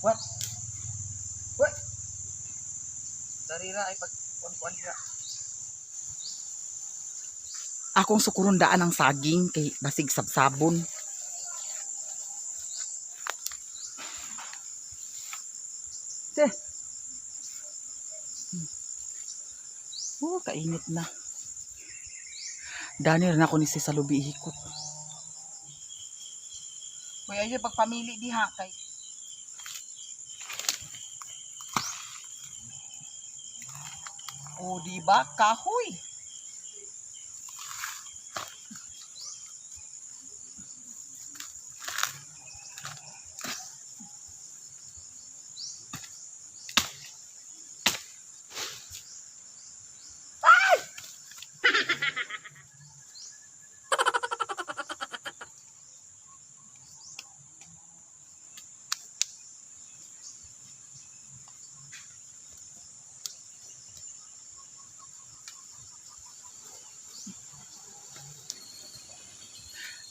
What? What? Darira ay pag-kuan dira. Akong sukurundaan ang saging kay basig sabsabon. Te. Oh, kainit na. Danir na ko ni si sa lubi ihikot. Kuya ayo pagpamili diha kay o di ba kahoy.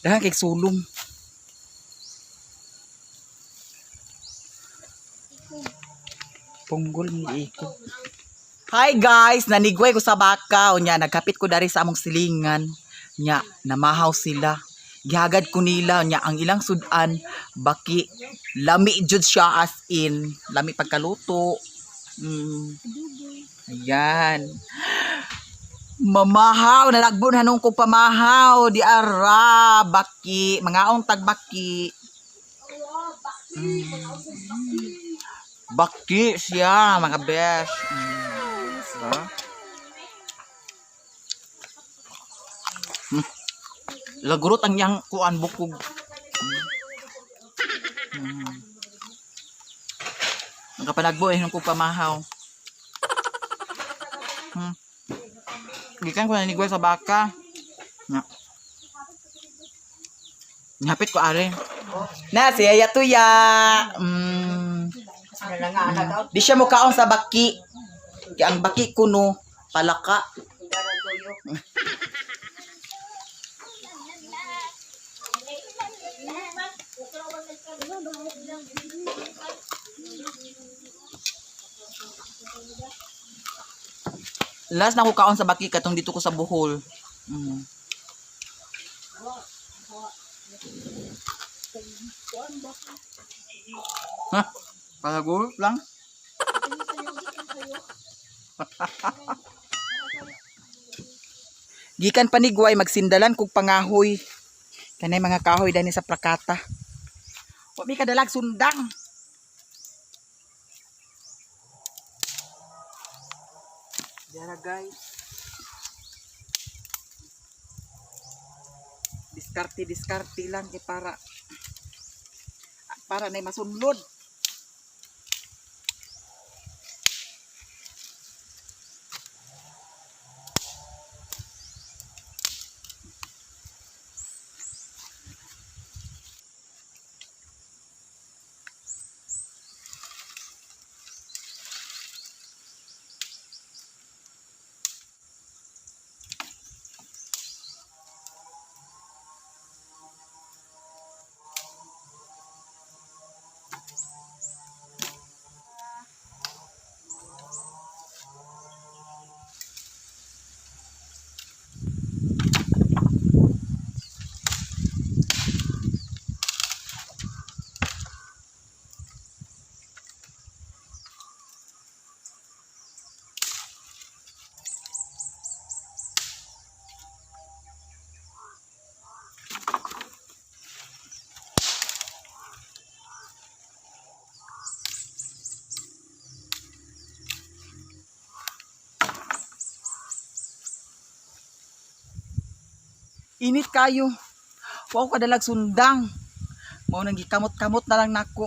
Dahan kay sulong. Punggol ni iko. Hi guys, nanigway ko sa baka. Unya, nagkapit ko dari sa among silingan. Nya, namahaw sila. Gihagad ko nila. Nya, ang ilang sudan, baki, lami jud siya as in. Lami pagkaluto. Ayan. Mamahaw, nalagbon hanong ko pamahaw. Di ara, baki. Mga tagbaki. Baki siya, mga besh. Lagurot ang yang kuan bukog. Ang kapanagbo eh nung pamahaw. Gikan ko nanigway sa baka. Nyapit ko are. Na si Yaya Tuya. Di siya mukaon sa baki. Kaya ang baki kuno palaka. Last na ko kaon sa baki katong dito ko sa Bohol. Ha? Palagurot lang. Gikan panigway magsindalan kog pangahoy. Kanay mga kahoy dani sa Prakata. Wa mi kadalag sundang. Diara guys. Diskarte lang kay para na masunlod. Init kayo. Wow, kadalag sundang. Mao nang gikamot-kamot na lang nako.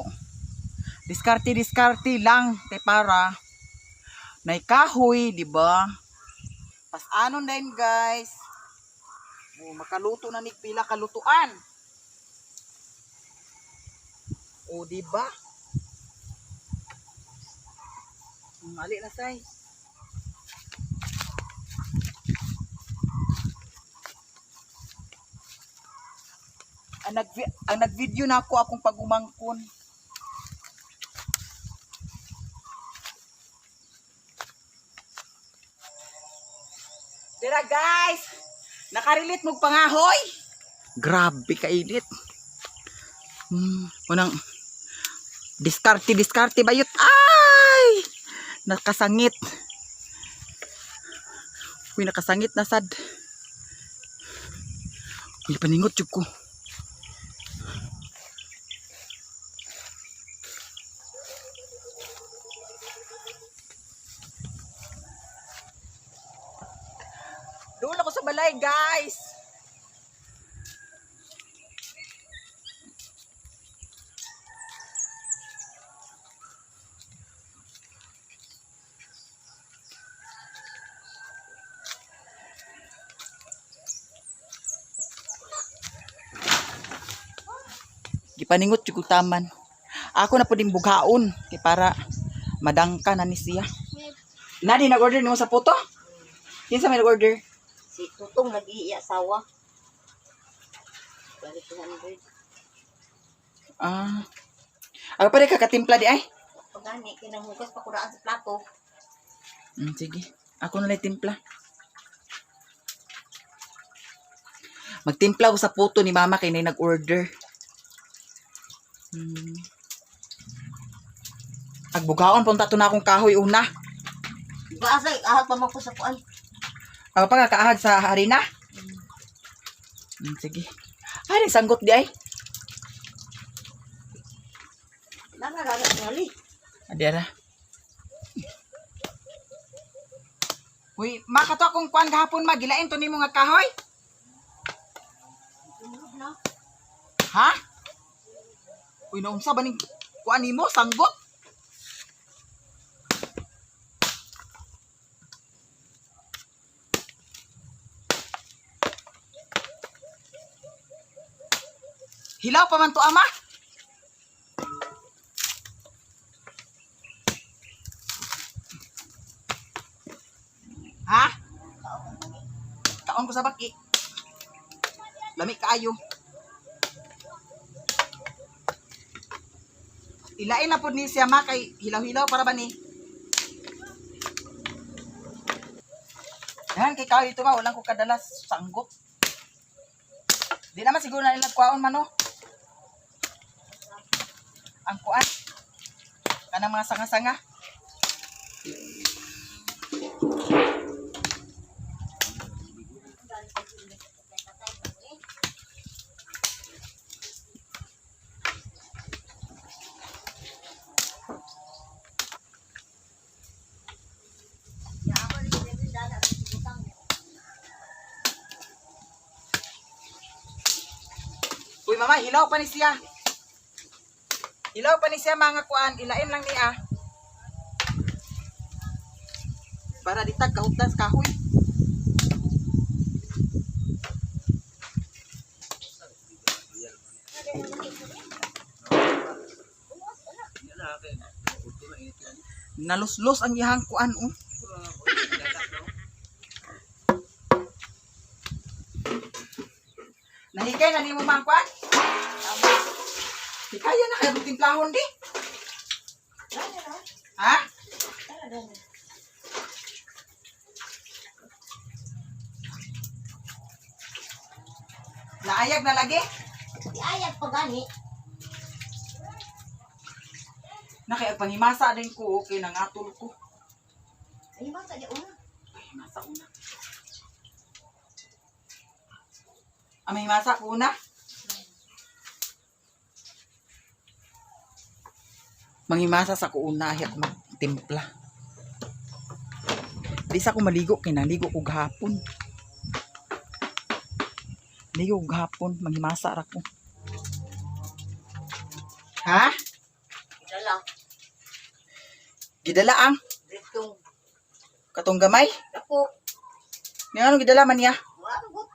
Diskarte lang kay para nay kahoy, di ba? Pas anon din guys. Makaluto na ni pila kalutuan. O di ba? Mali na say. Ang nag-video na ako akong pagumangkon. Tira guys, nakarilit mo pangahoy. Grabe kainit. Unang diskarte bayot. Ay! Nakasangit. Uy, nakasangit na sad. Uy, paningot jud ko. Doon ako sa balay, guys. Gipaningot jud taman. Ako na puding bughaon kay para madangka na ni siya. Nadi nag-order nimo sa puto? Kinsa may nag-order? Si Tutong nag-iiya sawa. Balik 200. Ako pa rin kakatimpla di ay. Pagani, kinanghugas pa kuraan sa plato. Sige. Ako na lang timpla. Magtimpla ko sa puto ni mama kay na nag-order. Agbugaon punta to na akong kahoy una. Basay, ahal pa man ko sa kuan. Ako pa kakaahag sa harina. Sige. Ay, sanggot di ay. Nangaragak ngali. Adira. Uy, makato akong kuan gahapon magilain to nimo nga kahoy. Na. Ha? Uy, naunsa ba ning kuan nimo sanggot? Hilaw pa man to ama. Ha? Kaon ko sa baki. Lami kaayo. Ilain na po ni siya ma kay hilaw-hilaw para ba ni? Yan kay kayo ito ma, walang ko kadalas sanggot. Di naman siguro na nila kuwaon man no. Ang kuan. Kanang mga sanga-sanga. Uy mama, hilaw pa ni siya. Hilaw pa ni siya mga kuan, ilain lang niya. Para ditag kahutdan sa kahoy. Nalus-lus ang iyang kuan oh. Nahikay na nimo mga kuan? Kaya na kayo timplahon di. Ha? Naayag na lagi? Iayag pa gani. Nakaya pangimasa din ko okay nang atol ko. Ay masa di una. Pangimasa una. Amay masa ko una. Mangimasa sa ko una ay ako magtimpla. Di sa ko maligo kay naligo ko gahapon. Ligo ko gahapon mangimasa ra ko. Ha? Dala. Gidala ang Ditong katong gamay. dako. Ni ano gidala man niya? Wagot.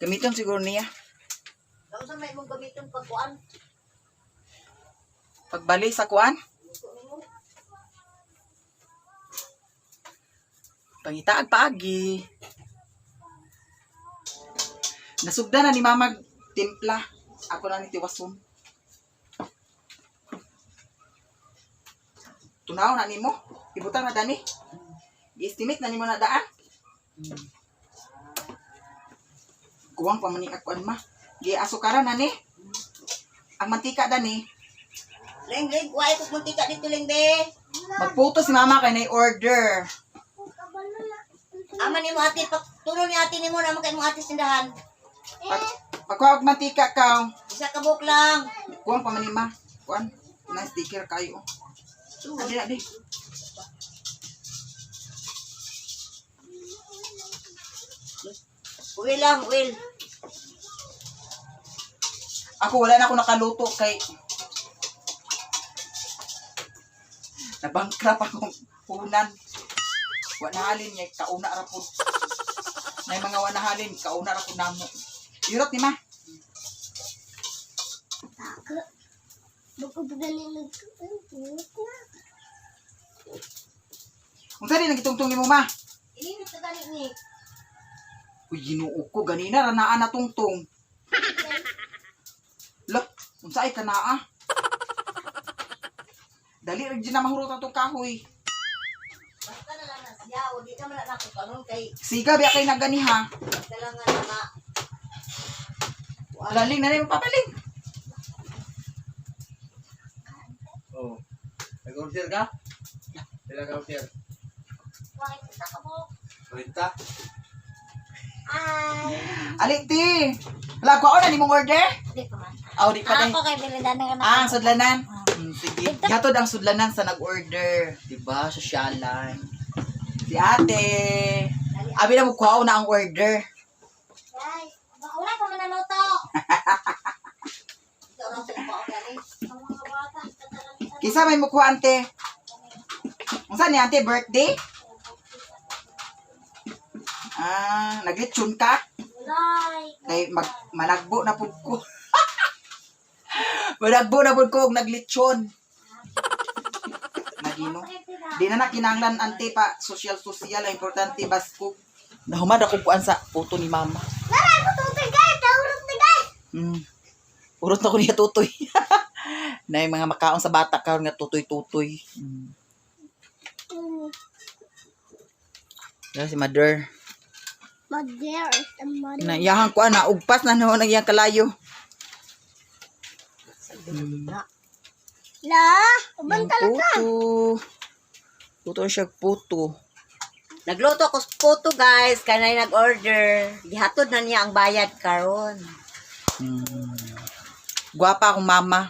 Gamiton siguro niya. Daw sa may mong gamiton pag kuan. Pagbali sa kuan. Gusto nimo. Pangitaag paagi. Nasugda na ni mama timpla. Ako na ni tiwason. Tunaw na nimo. Ibutang na dani. I-estimate na nimo na daan. Kuwang pa man ni akuan ma. Gi asukaran na ni. Ang mantika dani. Ling, why ko muntika dito, Ling, be? Magputo si mama kay nay order. Ama ni mo ate, tulong ni ate ni mo naman kay mo ate sindahan. Pagkuha og mantika ka. Isa ka buhok lang. Kuwang pa man ni ma. Kuan. Na sticker kayo. Adi adi. Will lang, will. Ako wala na ako nakaluto kay nabangkrap akong punan. Wanahalin niya kauna ra pud. Nay mga wanahalin kauna ra pud namo. Irot ni ma. Unsa din nagitungtong nimo ma? Ini sa galit ni. Uy Ginoo ko ganina ra naa na tungtong. Lah, unsa ay kanaa? Dali ra gyud na mahurot atong kahoy. Basta na lang na siya, o di naman na ako karon kay Siga biya kay naganiha. kailangan na nga. Laling na rin papaling. Oh. Nag-order ka? Sila ka-order. Bakit isa ka buhok? 30? Ay. Alik ti. Wala ko na nimong order? Di pa man. Aw di pa kay. Ako kay Belinda na Ah, ang sudlanan. Sige. Gatod ang sudlanan sa nag-order. Diba? Sosyalan. Si ate. Abi na mo kuha na ang order. Guys, baka wala pa man naluto. Ito lang sa iba ako gani. Ang mga bata, tatalaga. Kisa may mo kuha ante. Unsa ni ante birthday? Ah, naglitsyon ka? Kay managbo na pud ko. Managbo na pud ko og naglitsyon. Nagino. Di na kinahanglan ante pa social ang importante basko. Nahumad ako kuan sa puto ni mama. Laray ko tutoy guys, kaurot na guys. Urot na ko niya tutoy. Na yung mga makaon sa bata karon nga tutoy-tutoy. Yan si mother. Mother is the mother. Na iyahang kuan na ugpas na naman ang iyang kalayo. La, Yung puto. Puto siya puto. nagluto ko puto guys, kanay nag-order. Gihatod na niya ang bayad karon. Gwapa akong mama.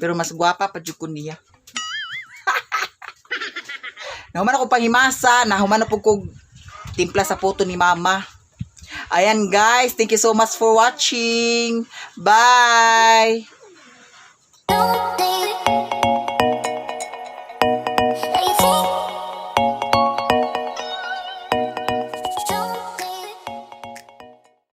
Pero mas gwapa pa jud ko niya. Nahuman ako panghimasa, nahuman na po kog timpla sa puto ni mama. Ayan guys, thank you so much for watching. Bye! Don't think